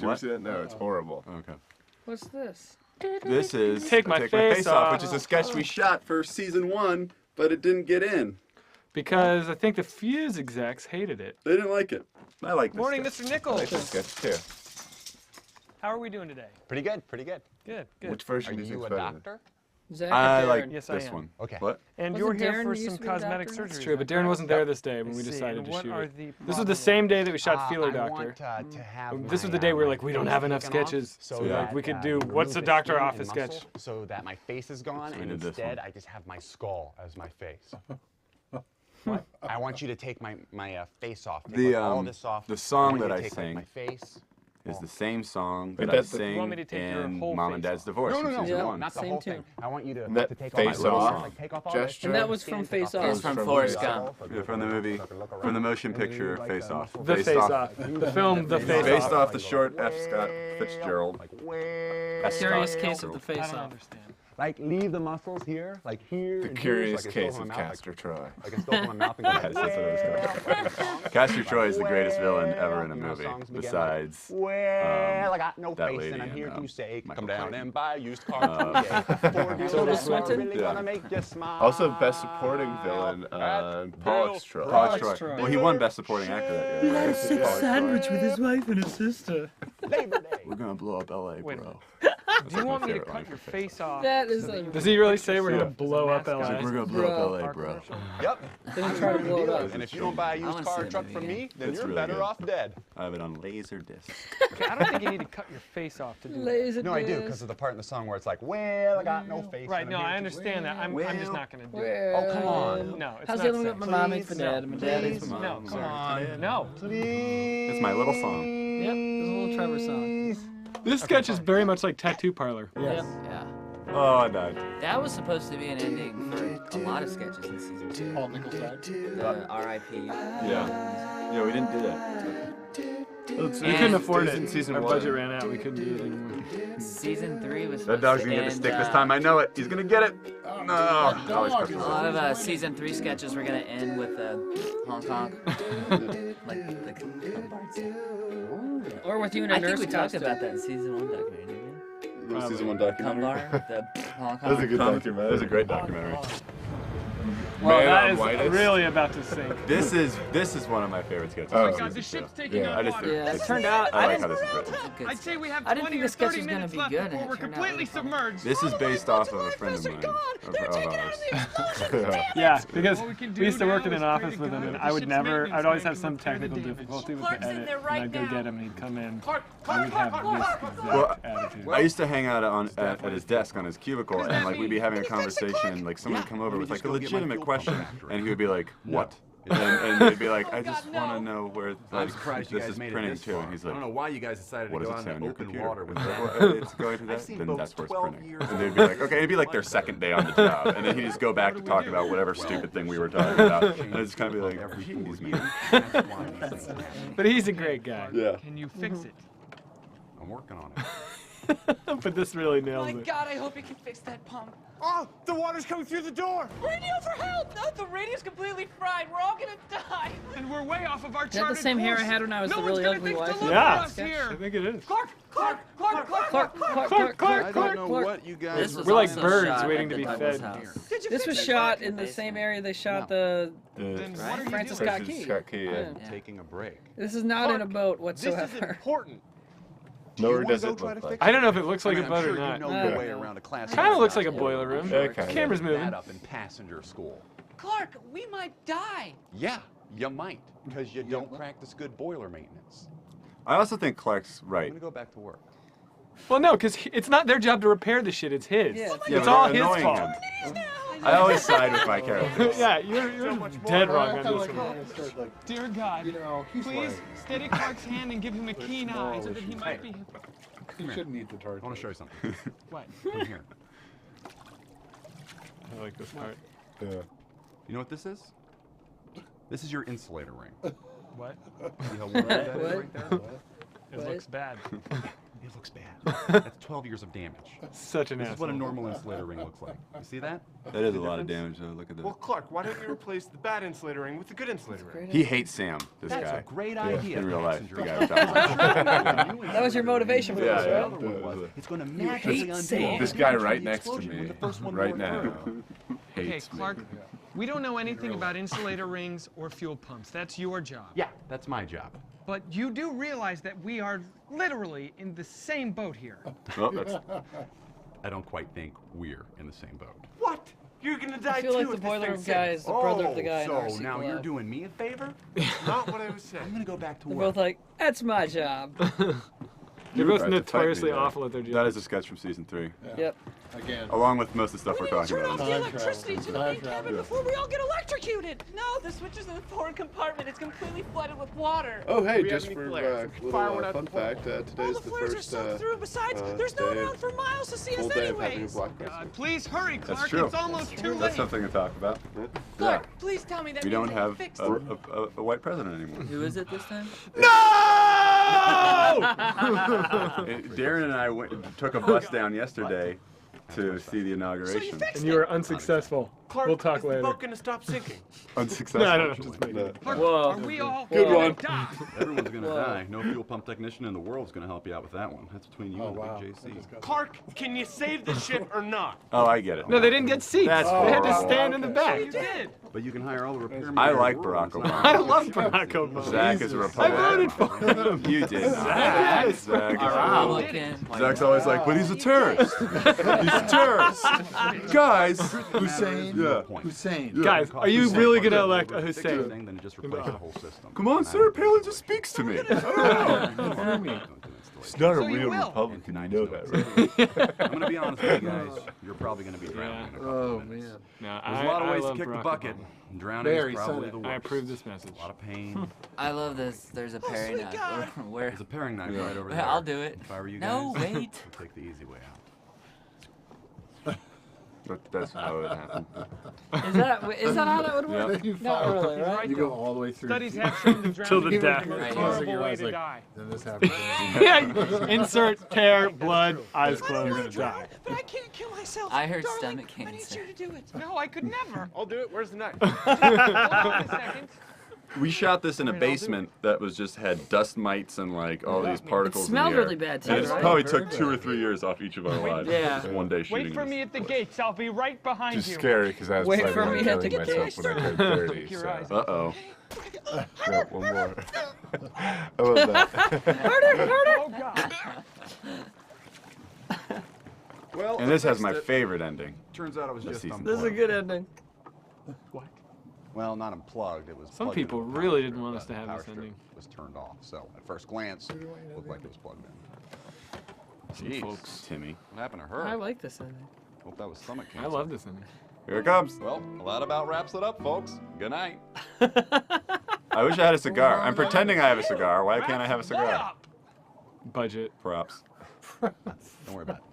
you ever see that? No, it's horrible. Okay. What's this? This is Take My Face Off, which is a sketch we shot for season 1, but it didn't get in. Because I think the Fuse execs hated it. They didn't like it. I like this Morning, sketch. Mr. Nichols. I like this sketch too. How are we doing today? Pretty good, pretty good. Good, good. Which version Are do you you think's a better? doctor? Zach I or like Darren? Yes, I this am. one. Okay. What? And Wasn't you're here Darren for used some to be a cosmetic doctor? surgery. It's true, but Darren wasn't there this day when we Let's see, decided and to what shoot are it. the This was the same day that we shot Feeler I Doctor. want, to have This was my, the day we were my like, we don't face have enough taken off sketches. so So that, we could you do, remove what's the the doctor skin office and sketch? muscle so that my face is gone, So we and did this instead one. I just have my skull as my face. What? I want you to take my face off. Take all this off. the song want you that to I take, sing like, my face. Is the same song Wait, that I that's the- sing You want me to take your in whole Mom and face Dad's off? Divorce in season Yeah. 1. Not the Same whole tune. thing. I want you to That take all my face little off hair, like, take off all this gesture. And that was skin, from take off Face all Off. this It's from skin, Forrest take off Gump. all Yeah, from the movie, from the motion picture Face Off. The Based Face off- Off. The film The Face Based Off. off the short F. Scott Fitzgerald. Curious Scott Case of the Fitzgerald. Face I don't Off. understand. Like, leave the muscles here, like here. The and Curious here, so I can Case still of open my mouth, Castor Troy. I can still open my mouth and go, Yes, that's what it was called. Castor Troy is the greatest villain ever in a You know, movie, songs begin besides well, I got no that face, lady and I'm here in, to say, Michael come down Clayton. and buy a used car today. Tilda Swinton? Really Yeah. gonna make you smile. Also, Best Supporting Villain, Pollux Troy. Pollux Troy. Well, he won Best Supporting Actor that year. Right? Pollux Troy. with his wife and his sister. Labor Day. We're gonna blow up LA, Wait a bro. Do you want me to cut your face off? That is a... Does he really say we're Yeah. gonna blow up He's like, LA? we're gonna blow up Bro. LA, bro. Yep. They didn't try to blow it up. And if you don't buy a used wanna car see or the truck movie from again. me, then It's you're really better good. off dead. I have it on laser disc. Okay, I don't think you need to cut your face off to do that. Laser No, I do, disc. because of the part in the song where it's like, well, I got no face. Right, and no, I'm here I to- understand that. I'm just not gonna do it. Well, Oh, come on. No, it's How's not the other one safe. that my mom made for Please, dad? My dad ate for mom. No, Come on. No. Please. It's my little song. Yep, there's a little Trevor song. This sketch is very much like Tattoo Parlor. Yep. Yeah. Oh, I died. That was supposed to be an ending for a lot of sketches in season 2. Paul Nichols died. The R.I.P. Yeah. Yeah, we didn't do that. We couldn't afford It was in it. season Our 1. budget ran out. We couldn't do it anymore. Season 3 was That supposed dog's to gonna get a end, stick this time. I know it. He's gonna get it. No. Always A crooked. lot of season 3 sketches were gonna end with Hong Kong. like Or with you in a I nurse think we talked costume. about that in season 1 documentary, didn't we? The season 1 Cum documentary. bar, the Hong That was a Kong. good documentary. That was a great documentary. Well, Man that on is Whitest. really about to sink. This is one of my favorite sketches. Oh of my God, season the ship's two. taking Yeah. on I just water. Yeah, it turned out. I like how didn't, this is written. Good I'd say we have I didn't 20 think or the sketch 30 was gonna minutes be left good, and before it we're turned out completely really fun. submerged. This is based off of a friend of mine, of ours. Yeah, because What we can we used to do work now in is an office create a with him, guide and with I the would ship's never, maintenance I'd always man have some to repair the technical damage. difficulty with Clark's the in edit, there and right I'd go now. get him, and he'd come in, Clark, and we'd have this exact Well, attitude. I used to hang out at his desk on his cubicle, and like we'd be having a conversation, and like someone would come over with like a legitimate question, and he would be like, "What?" And they'd be like, "I just want to know where I'm like, surprised you this guys is made it printing this to." far. And he's I don't know like, why you guys decided "What to does go it on say on the your open computer?" water with And that. they're like, "It's going to I've that." seen Then boats that's where it's 12 printing. years And they'd be like, "Okay," it'd be like their second day on the job, and then he'd just go back to talk about whatever stupid thing we were talking about, and it's kind of be like, "Jeez, man." But he's a great guy. Yeah. Can you fix it? I'm working on it. But this really nails My it. God, I hope you can fix that pump. Oh, the water's coming through the door. Radio for help! No, the radio's completely fried. We're all gonna die. And we're way off of our Is that charted the same hair I course. had when I was No the one's really gonna ugly think to wife? look for Yeah, us I here. think it is. Clark, Clark, Clark, Clark, Clark, Clark, Clark, Clark, I Clark. don't know what you guys This were was We're like also birds shot waiting at to the be Douglas fed. house. Did you This fix was it? shot in the same area they shot the Then what are you Francis doing? Scott Key. Scott Key, yeah. Yeah. taking a break. This is not in a boat This is whatsoever. important. Nor you does wanna it go try look to like. fix I don't know if it looks like I mean, a boat I'm or sure not. you know your way around a class. Kind of looks like a boiler room. Yeah, kinda. Camera's moving. That up in passenger school. Clark, we might die. Yeah, you might, because you don't practice good boiler maintenance. I also think Clark's I'm right. gonna go back to work. Well, no, because it's not their job to repair the shit. It's his. Yeah. Yeah, It's but all they're his annoying fault. him. I always side with my characters. Yeah, you're dead wrong on this one. Dear God, please steady Clark's hand and give him a keen eye so that he might be. You shouldn't eat the target. I want to show you something. What? Come here. I like this part. You know what this is? This is your insulator ring. What? See how warm that is What? right there? It looks bad. It looks bad. That's 12 years of damage. Such an This is what a asshole. normal insulator ring looks like. You see that? That is a lot of damage, though. Look at Well, that. Clark, why don't you replace the bad insulator ring with the good insulator ring? He hates Sam, this That's guy. a great idea. In real life, the passenger. guy we're talking about. That That was your motivation for this, Yeah, right? yeah. It's going to hate magically undo sand. This guy right next to me, right now, Okay, hates me. Clark, we don't know anything about insulator rings or fuel pumps. That's your job. Yeah, that's my job. But you do realize that we are literally in the same boat here. Oh, that's, I don't quite think we're in the same boat. What? You're gonna die I feel too like the if this boiler thing room guy is the brother of the guy in our so now sequel you're F. doing me a favor? Not what I was saying. I'm gonna go back to They're work. both like, that's my job. They're You both tried to fight me notoriously there. awful at their job. That is a sketch from season 3, Yep. Again. along with most of the stuff we're talking Turn off about. the Time electricity to the travel. main Time cabin travel. before we all get electrocuted. No, the switch is in the forward compartment. It's completely flooded with water. Oh, hey, We just have for any a flares? little Fire one out fun the port. fact, All today's the the flares are first soaked through. Besides, there's no one day- around for miles to see full us day of having a anyways. black person. Please hurry, Clark. That's true. It's almost too late. That's something to talk about. Clark, please tell me that We means don't they have fixed a white president anymore. Who is it this time? Darren and I took a bus down yesterday to see the inauguration. And you were unsuccessful. Clark, We'll talk is the later. boat gonna stop sinking? Unsuccessful. No, no, no, just making it. Clark, Whoa. are we all Good gonna one. die? Everyone's gonna die. No fuel pump technician in the world's gonna help you out with that one. That's between you and the big JC. Clark, can you save the ship or not? Oh, I get it. No, they didn't get seats. That's They had to horrible. stand in the back. You did. But you can hire all the repairmen. I in the like world. Barack It's not- Obama. I love Barack Obama. Zach is a I Republican. voted for him. You did not. Yes. Zach is a Republican. Zach's always like, but he's a terrorist. He's a terrorist. Guys. Hussein. Yeah. Hussein. Guys, are you really going to elect a Hussein? Thing, then just replace the whole system. Come on, Sarah Palin just speaks to me. I don't know. He's not So you will. Republican. I know that, right? I'm gonna be honest with you guys. You're probably gonna be drowning in a couple Oh of minutes. man. No, There's a lot of ways to love kick the Barack bucket. Obama. Drowning Very is probably sunny. the worst. I approve this message. A lot of pain. I love this. There's a paring sweet knife. God. Where? There's a paring knife right over Yeah, there. I'll do it. If I were you No, guys, wait. I'd take the easy way out. That's how it happened. Is that how that would work? You Not follow- really, right? You go all the way through. Studies have shown that Till the drowning is death. the most Right. horrible way Like, to die. Then this happens. Yeah, insert, tear, blood, eyes I don't closed, want to drown, die. but I can't kill myself. I heard Darling, stomach I need cancer. you to do it. No, I could never. I'll do it. Where's the knife? Hold on a second. We shot this in a basement that was just had dust mites and like all these It particles in the smelled air. really bad too, And it right? probably took 2 or 3 years off each of our lives. Yeah. Just one day shooting. Wait for this me at the place. gates. I'll be right behind Just you. scary because I was Wait planning for on me at killing the myself when I turned 30. Your So. eyes. Uh-oh. Yeah, one more. I love that. Oh God. Well, And this I has fixed my it. favorite ending. Turns out it was This just season. unplugged. This is a good ending. Well, not unplugged. It was. Some plugged into people the power really strip, didn't want us but to have the this power ending. strip was turned off. So at first glance, it looked like it was plugged in. Jeez, Folks, Timmy. what happened to her? I like this ending. Hope that was stomach I cancer. love this ending. Here it comes. Well, that about wraps it up, folks. Good night. I wish I had a cigar. I'm pretending I have a cigar. Why can't I have a cigar? Budget. Props. Don't worry about it.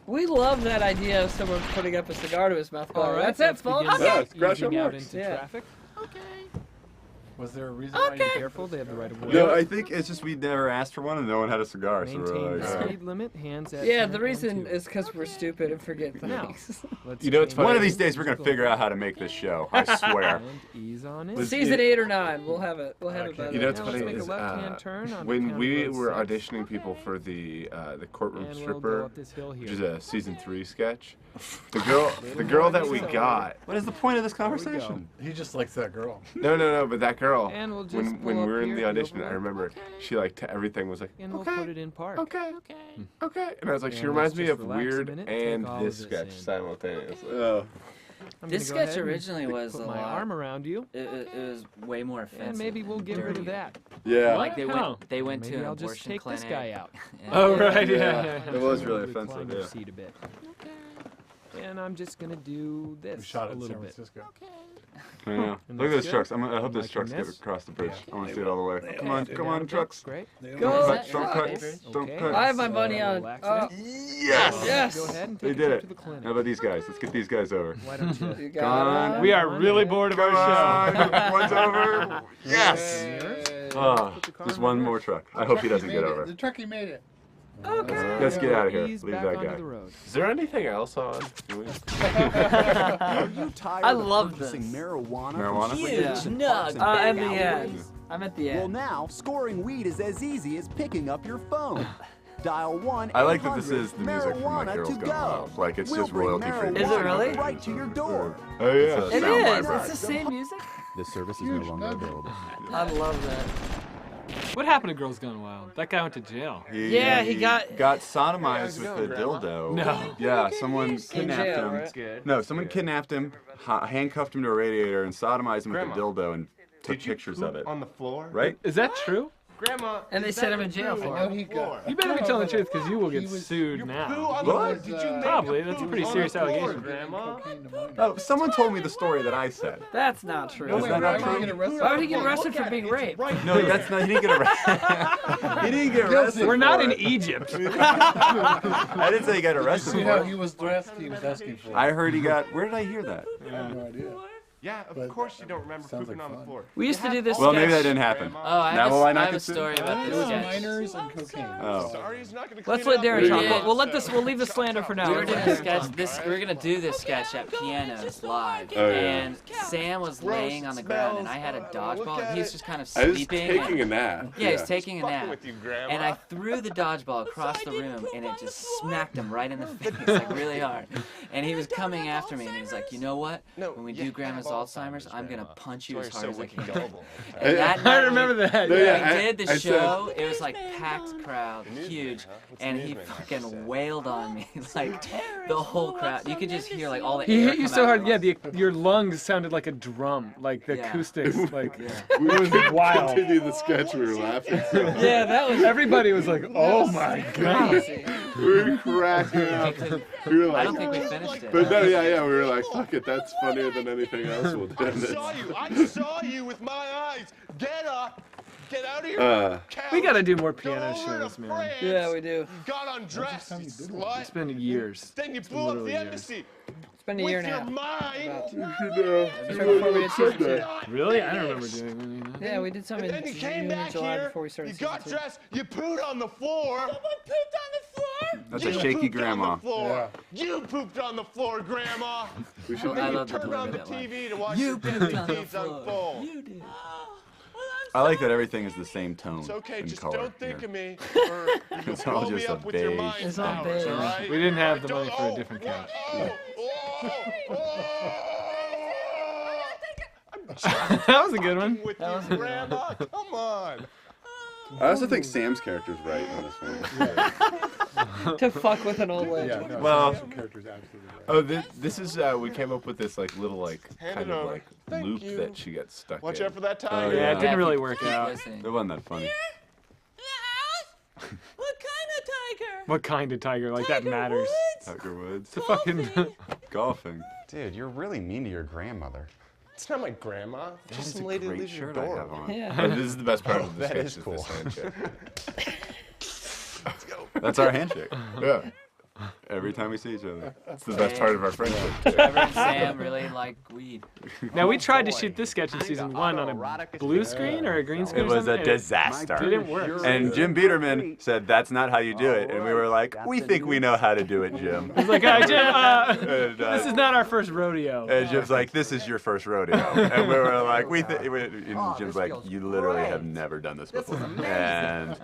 We love that idea of someone putting up a cigar to his mouth. All Going, right, that's it, folks. begin Yeah, scratch easing your out marks. into Yeah. traffic. Okay. Was there a reason why you're careful? They have the right of way. No, I think it's just we never asked for one and no one had a cigar. So Maintain we're the like, speed limit. Hands at. Yeah, the 10, reason 1, 2. is because we're stupid and forget Now, things. let's You know what's change funny? one of these days we're gonna figure out how to make this show. I swear. And ease on it. Season 8 or 9, we'll have it. We'll have it by You know then. what's Now funny let's make a is left-hand turn on when County we Road were 6. auditioning people for the courtroom And we'll go stripper, up this hill which here. is a season 3 sketch, the girl that we got. What is the point of this conversation? He just likes that girl. No, but that girl. And we'll just when pull we up were in here the and audition, I overlap. remember she like everything was like And we'll okay, put it in park. okay, and I was like, she And reminds let's me just of relax a Weird minute, take and all this of this sketch in. simultaneously. I'm This gonna go sketch ahead and originally was put a my lot. arm around you, It was way more offensive. and maybe we'll get rid of that. Yeah. Like they How? went, they went to Maybe an I'll just abortion take clinic. this guy out. and- Oh, right, Yeah. yeah. It was really Recline offensive, your yeah. seat a bit. And I'm just gonna do this We shot a it in little San bit. Francisco. I know. And Look at that's those good. trucks. I hope those Liking trucks get this? across the bridge. I want to see it all the way. Come on, come on, trucks. Great. Don't Go. cut, don't cut, Papers. don't Okay. cut. I have my money on. Relax a bit. Yes! Yes! Go ahead and They take a did trip it. to the clinic. How about these guys? Let's get these guys over. Why don't you? You Come got on. it. We are really bored of Come our show. on, one's over. Yes! Here. Oh, Put the car just in one reverse. more truck. I hope he doesn't get over. The truckie made it. Okay. Let's get out of here. Ease Leave back that onto guy. the road. Is there anything else on? Do we- Are you tired I of love purchasing this. marijuana? Marijuana? from Huge cigarettes and nugs. parks and back Empty alleyways? heads. I'm at the Well, end. now scoring weed is as easy as picking up your phone. Dial 1-800 I like that this is the music from like marijuana Girls to Gone go. Wild. Like it's We'll just bring royalty free. marijuana Is it really? right to your door. Oh yeah. It's a It sound is. library. It's the same music. This service is no longer available. I love that. What happened to Girls Gone Wild? That guy went to jail. Yeah, he got sodomized with a dildo. No. Yeah, someone kidnapped jail, him. right? No, someone kidnapped him, handcuffed him to a radiator, and sodomized him Grandma, with a dildo and took Did you pictures poop of it. on the floor? Right? Is that true? Grandma. And they is set that him in jail poo for on it. the floor? You better be telling the truth because you will get He was- sued Poo now. on the floor. What? Did you make Probably. a That's a poo pretty on serious the floor, allegation. Grandma? Oh, someone told me the story that I said. That's not true. Is that not true? Why would he get arrested for being raped? No, that's not. He didn't get arrested. He didn't get arrested. We're not for in it. Egypt. I didn't say he got arrested See for how it. he was dressed? He was asking for it. I heard he got. Where did I hear that? I have no idea. Yeah, of But course you don't remember sounds pooping like on the fun. floor. We used to do this Well, sketch. maybe that didn't happen. Oh, I Now have, will I a, not I have a consider- story about It this was sketch. minors and cocaine. Oh. Sorry, he's not gonna Let's clean let it up. Darren talk. Yeah. We'll leave the slander for now. We were doing a sketch. We're gonna do this sketch at pianos live, and Sam was laying on the ground, and I had a dodgeball, and he was just kind of I was sleeping. taking and- a nap. Yeah, he's taking a Fucking nap. with you, Grandma. And I threw the dodgeball across the room, and it just smacked him right in the face, like really hard. And he was coming after me, and he was like, "You know what? No, When we yeah, do Grandma's I have Alzheimer's, I'm gonna Grandma. punch you Sorry, as hard as I wicked can." gullible. And that I night, remember that. No, we yeah, did the I show. It was like packed crowd, huge, huh? What's and the he newsman? fucking wailed on me, like the whole crowd. You could just hear like all the He air hit you come so out. hard. Yeah, your lungs sounded like a drum, like the Yeah. acoustics, like Yeah. We it was wild. continued the sketch. We were laughing. Yeah, that was Everybody was like, "Oh my god!" crazy. We were cracking up. We were I like, don't think we finished it. but no, yeah. We were like, fuck it. That's funnier than anything else we'll do. I saw you with my eyes. Get up. Get out of here. Couch. We gotta do more Go piano over shows, to man. France. Yeah, we do. You got undressed, you slut. It's been years. Then you It's been blew up literally the years. embassy. It's been a year With and a your half. mind. Before we did season two. Really? I don't remember doing any of that. Yeah, we did some in And then you came June and back July here. before we started You season got two. dressed. You pooed on the floor. Someone pooped on the floor. That's You a shaky pooped grandma. On the floor. You pooped on the floor, Grandma. We should I You love the turned on the delivery of that line. TV to watch You your pooped Disney on the deeds floor. unfold. You did. I like that everything is the same tone It's okay, and just color. don't think here. of me, or you'll It's all blow me just a up with your beige mind It's all powers, beige. all right? We didn't have the Don't- money for a different couch. That was a good one. With you, Grandma, come on. I also think Sam's character's right on this one. To fuck with an old lady. Yeah, no, Well- Sam's character's absolutely right. Oh, this is we came up with this like little Hand kind it of over. like Thank loop you. that she gets stuck Watch in. out for that Oh, tiger. Yeah, it Yeah. didn't really Keep work out. listening. It wasn't that funny. What kind of tiger? What kind of tiger? Like that matters. Tiger Woods. It's a fucking. Golfing. Dude, you're really mean to your grandmother. It's not my grandma. That Just is some a lady great leaves your shirt I door. have on. Yeah. Oh, this is the best part of the that sketch. is This cool. handshake. That's our handshake. Yeah, Every time we see each other. it's the best part of our friendship. Too. Trevor and Sam really like weed. Now we tried to shoot this sketch in season 1 on a blue screen or a green screen. It or was a something. disaster. It didn't work. And Jim Biederman said, "That's not how you do it." And we were like, "We think we know how to do it, Jim." He's like, Jim, And, this is not our first rodeo. And Jim's like, "This is your first rodeo." And we were like, and Jim's like, "You literally have never done this before." And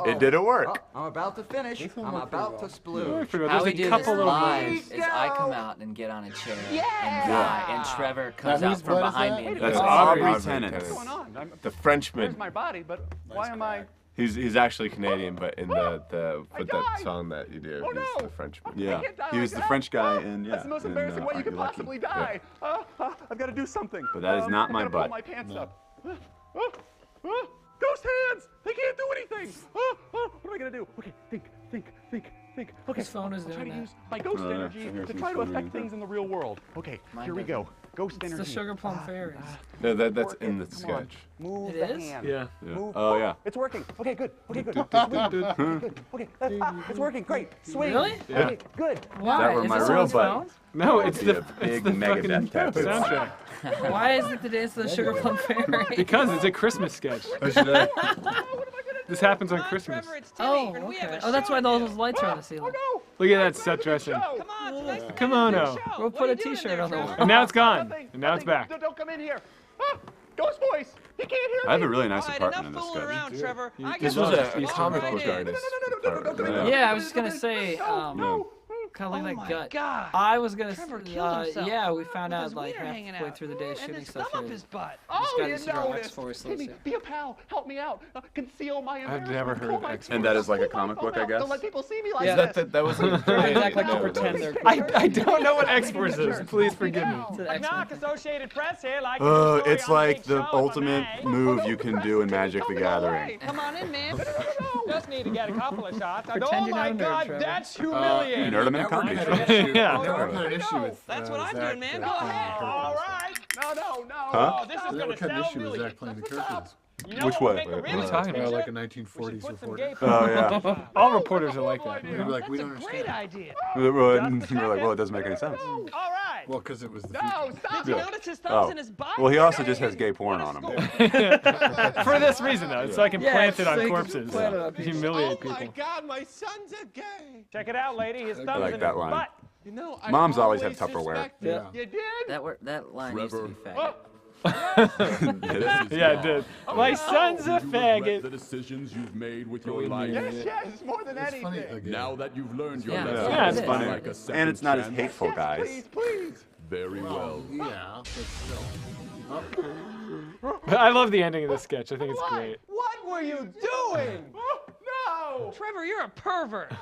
it didn't work. I'm about to finish. I'm about to I splooge. forgot, How there's we a do this couple little live moves. is I come out and get on a chair and die, and Trevor comes out who's- from what is behind that? me. And That's goes, Aubrey Aubrey Tennant. Tennant. What's going on? The Frenchman. my body, but why am I? He's actually Canadian, but in the but that died. song that you do, Oh, he's no. the Frenchman. Yeah, can't die he was like the that. French guy in That's the most in, embarrassing way you Aren't could You Lucky? possibly die. I've got to do something. But that is not I've my gotta pull butt. my pants up. Ghost hands! They can't do anything. What am I gonna do? Okay, think. Okay, His phone is I'll try doing to that. use my ghost yeah, energy I hear to some try to phone affect ringing. things in the real world. Okay, Mine here we doesn't. go. Ghost It's energy. the Sugar Plum Fairies. No, that's Work in it. the Come on. sketch. Move It the is? hand. Yeah. Yeah. Move. Oh yeah. It's working. Okay, good. Okay, good. Okay, it's working. Great. Sweet. Really? Yeah. Okay, good. Why? That were Is my this real on his butt. phone? No, it's Yeah, the big fucking Megadeth tattoo. soundtrack. Why is it the dance of the Sugar Plum Fairy? Because it's a Christmas sketch. This happens on Christmas. Trevor, it's Timmy, Oh, and we have okay. a Oh, that's show why to all do. those lights are on the ceiling. Look at that set dressing. Come on, tonight's the Kimono. show. We'll What put are a you doing t-shirt there, on the Trevor? wall. And now it's gone. Nothing. And now it's back. Don't come in here. Ghost voice. He can't hear me. I have a really nice All right, apartment in enough this fooling sketch. around, Trevor. I This got was something a to comic do. book artist. Yeah, I was just gonna say, kind of Oh like my that gut. God. I was gonna Trevor say, killed himself. yeah, we found With out his like wiener hanging halfway out. through the day And shooting his stuff thumb up here. his butt. Oh, got you to see our noticed. X-Force Timmy, list. be a pal. Help me out. Conceal my I've never heard of X-Force. And that is like a comic book, I guess? Don't let people see me like Yeah. this. That was like Act like to pretend they're I don't know what X-Force is. Please forgive me. It's an X-Men Knock, thing. Associated Press here. Like It's like the ultimate move you can do in Magic the Gathering. Come on in, man. Just need to get a couple of shots. And Pretend oh you're my not a nerd, God, Trevor. that's You humiliating. nerd him in a comedy show. Yeah. Never had an issue with That's what I'm doing, man. Go ahead. All right. No. Huh? Oh, this is going to sound really... playing the characters. You know Which what would way? make a What really are you talking good about? picture? Like a We should 1940s put some reporter. gay Oh, yeah. All reporters are like that. You'd be like, we don't Great understand. idea. You're like, well, it doesn't make any sense. All right. Well, because it was the No, future. stop. Did you Yeah. notice his thumbs Oh. in his butt? Well, he also just has gay porn on him. For this reason, though, it's so I can Yeah, plant it's it so on you can corpses. plant it on To people. humiliate Oh my people. God, my sons are gay. Check it out, lady. His thumb's like in that his line. butt. You know, I Moms always have Tupperware. suspected- Yeah. You did? That line used to be faggot. Yeah, it did. My son's a faggot. The decisions you've made with your life. Yes, more than It's funny, anything. like, Now that you've learned your Yeah. lesson, Yeah, it's would you funny. like a second And it's not as chance? hateful, guys. Please. Very well. yeah, but still. I love the ending of this sketch. I think it's What? great. What were you doing? No. Trevor, you're a pervert.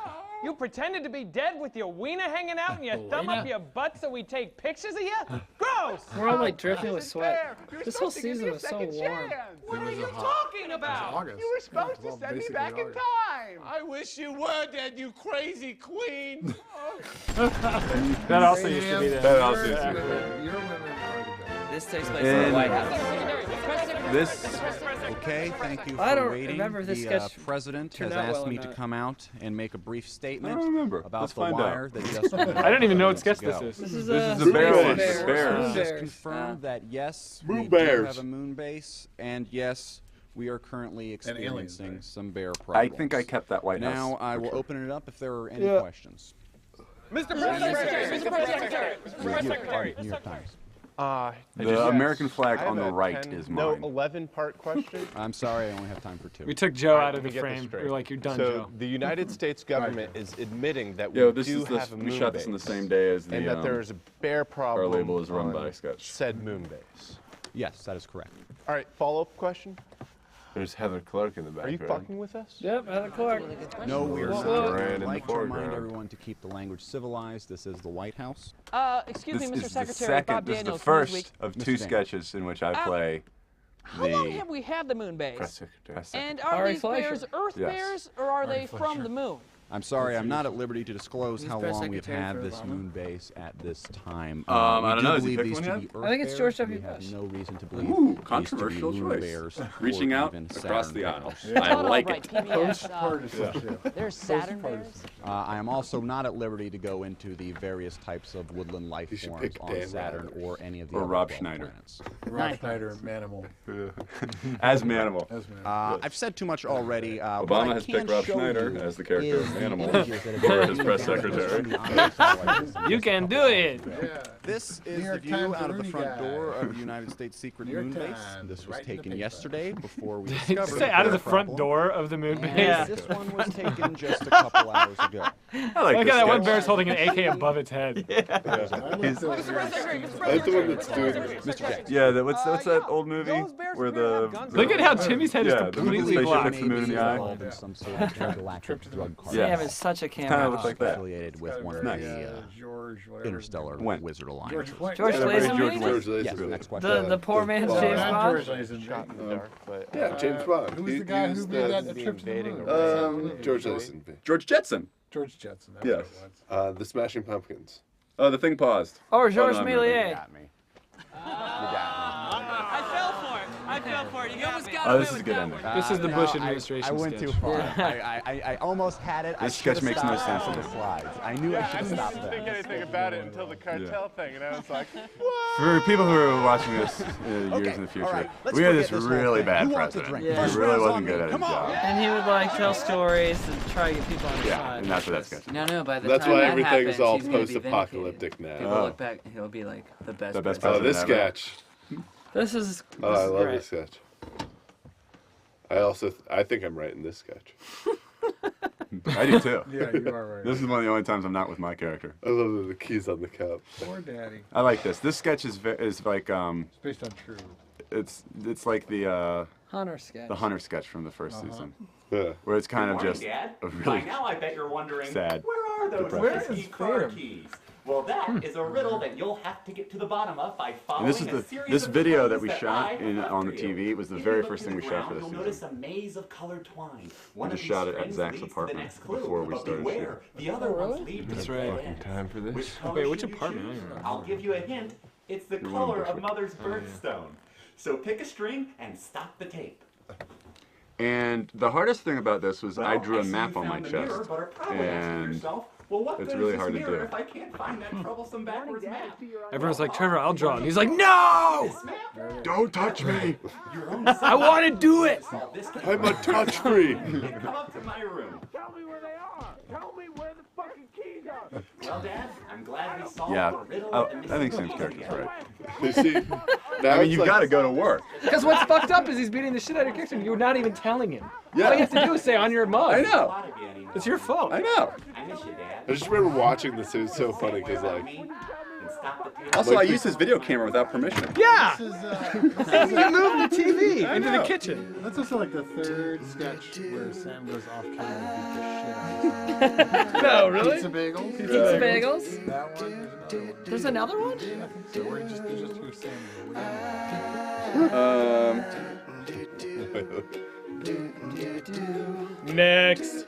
You pretended to be dead with your wiener hanging out and your thumb up Wiener? your butt so we take pictures of you? Gross! We're all like dripping with Isn't sweat. fair. You were This whole supposed to give me season a was so second warm. chance. What are was you a hot- talking about? August. You were supposed Well, to send me basically back in August. time. I wish you were dead, you crazy queen. That also used to be That there. also used to be Your women are the best. This takes place in And the White House. This, Okay, thank you I for don't waiting. remember if this The sketch president turned has out asked well or me to not. come out and make a brief statement I don't remember. about Let's the find wire out. that just went I don't even know what minutes sketch this ago. is. This is This is a a bear one. Bears. Bears. Moon Just Bears. confirmed that yes, Moon we do bears. have a moon base, and yes, we are currently aliens, experiencing right? some bear I problems. think I kept that White House. Now I will picture. open it up if there are any Yeah. questions. Mr. Press Secretary! Mr. Press Secretary! Mr. Press Secretary! New York Times. The American flag on the right is No, mine. 11-part question. I'm sorry, I only have time for two. We took Joe out of Let me the get this frame. We straight. were like, you're done, so Joe. the United States government is admitting that we Yo, this do is the, have a moon we shot this on the base, same day as the. and that there is a bear problem. our label is run on by sketch. said moon base. Yes, that is correct. All right, follow-up question. There's Heather Clark in the Are you background. fucking with us? Yep, Heather Clark. No, we are Whoa, not. whoa. Right in I'd the like to remind foreground. everyone to keep the language civilized. This is the White House. Excuse This me, Mr. is the Secretary. Bob second. This is Daniels, the first Newsweek. of Mr. two Dan. sketches in which I play How long the have we had the moon base? press secretary. And are Ari these Fleischer. bears Earth Yes. bears, or are they from the moon? I'm sorry, I'm not at liberty to disclose Who's how press long we've secretary had for this Obama? moon base at this time. I we don't do know. Has he believe picked these one to yet? be Earth I think it's George bears. W. We have Bush. no reason to believe Ooh, these to be controversial moon choice. bears or Reaching out even across Saturn the aisle. bears. I like right, it. PBS. There's Saturn bears. I am also not at liberty to go into the various types of woodland life You should forms pick on Dan Saturn Rather. or any of the Or other Rob 12 Schneider. planets. Rob Schneider, Manimal. As Manimal. As Manimal. I've said too much already. What Obama I has can picked Rob show Schneider you as the character is of the Animal images that have for been his press taken secretary. from the Irish satellites in You just a can couple do hours it. ago. This New is the York view Times out of the Rooney front guy. door of the United States secret New York moon base. Times, This was right in the taken paper. yesterday before we Did discovered you say out of the front problem. door of the moon base? Yeah. This one was taken just a couple hours ago. I Like like how that one this bear's sketch. holding an AK above its head. That's the one that's doing it. Mr. Jackson. Yeah, what's that old movie where the Look at how Timmy's head is yeah, the completely spaceship blocked. hits the moon in the eye. Involved in some sort of intergalactic drug cartel. Yeah. Sam is such a Kind of camera looks hog. like that. affiliated with one of Nice. the George, whatever. interstellar When? wizard alliance. George Flint. George Yeah, very Lazenby? George George Lazenby. Yes, Lazenby. next question. The poor man's Well, James Not Bond? George Lazenby. Shot in the dark, but Yeah, James Bond. Who was He the guy who used made the- that trip to the invading moon? George Lazenby. George Jetson. George Jetson. That's Yes. what it was. The Smashing Pumpkins. Oh, the thing paused. Or Georges no, no, Méliès. You got me. You got I fell for it. I fell for it. You almost got Oh, away this is with a good that ending. one. This is the No, Bush I administration went sketch. too far. I almost had it. I This sketch should've makes no stopped sense after to the me. slides. I knew I should have stopped didn't think there. anything about it until the cartel thing, and I was like, For people who are watching this years in the future, all right, let's we had forget this this whole really thing. bad Who wants a president. drink? He First really round's wasn't on good me. at his Come on. job. And he would like tell stories and try to get people on his Yeah, side. and that's what that sketch. No, by the That's time why that everything's happens, all he's gonna be post-apocalyptic vindicated. now. People Oh. look back, he'll be like the best. The best Oh, president. this President ever. sketch. This is Oh, I love great. this sketch. I think I'm right in this sketch. I do too. Yeah, you are right. This is one of the only times I'm not with my character. I love the keys on the cup. Poor daddy. I like this. This sketch is like It's based on true. it's like the Hunter sketch. the Hunter sketch from the 1st season. Yeah. Where it's kind of Good morning, just Dad. a really By now I bet you're wondering, sad. where are those depressing pesky car keys? Well, that is a riddle that you'll have to get to the bottom of by following And this is a the series this of video that clues we shot I in have on the for you. TV. It was the If very you look first to thing the we shot for ground, this you'll notice season. a maze of colored twine. We One just of shot these it at strings Zach's leads to the apartment next clue, before we but started beware, the other ones lead to That's the right. dead end. Time for this. Which color Wait, which should you apartment? I choose? don't even know. I'll give you a hint. It's the You're color one of Mother's birthstone. So pick a string and stop the tape. And the hardest thing about this was I drew a see map you on my found the mirror, chest, but are probably asking and yourself, well, what it's good really is hard this to mirror do. if I can't find that troublesome backwards map? Everyone's like, Trevor, I'll draw. And he's like, no! This map? Don't touch me! Your own I want to do it! solve this game. I'm a touch free. Then come up to my room. Tell me where they are. Tell me where the fucking keys are. Well, Dad, I'm glad we solved Yeah, the riddle I of the think missing Sam's keys character's again. right. You see, now I mean, it's you like- got to go to work. Because what's fucked up is he's beating the shit out of your character and you're not even telling him. Yeah. All you have to do is say on your mug. I know. It's your fault. I know. I miss you, Dad. I just remember watching this. It was so funny because like, And stop the tape. Also, I used his video camera without permission. Yeah! This is, You moved the TV I into the know. kitchen. that's also like the third sketch where Sam goes off camera and beats the shit out of someone. No, really? Pizza bagels. Pizza bagels? That one. There's another one. There's another one? I think so. Where you just hear Sam. Next.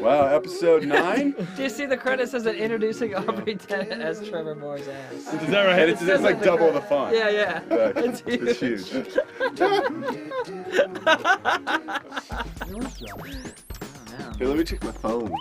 Wow, episode 9? Do you see the credits as introducing Aubrey Tennant as Trevor Moore's ass? Is that right? And it's like double the font. Yeah, yeah. Right. It's It's huge. hey, let me check my phone.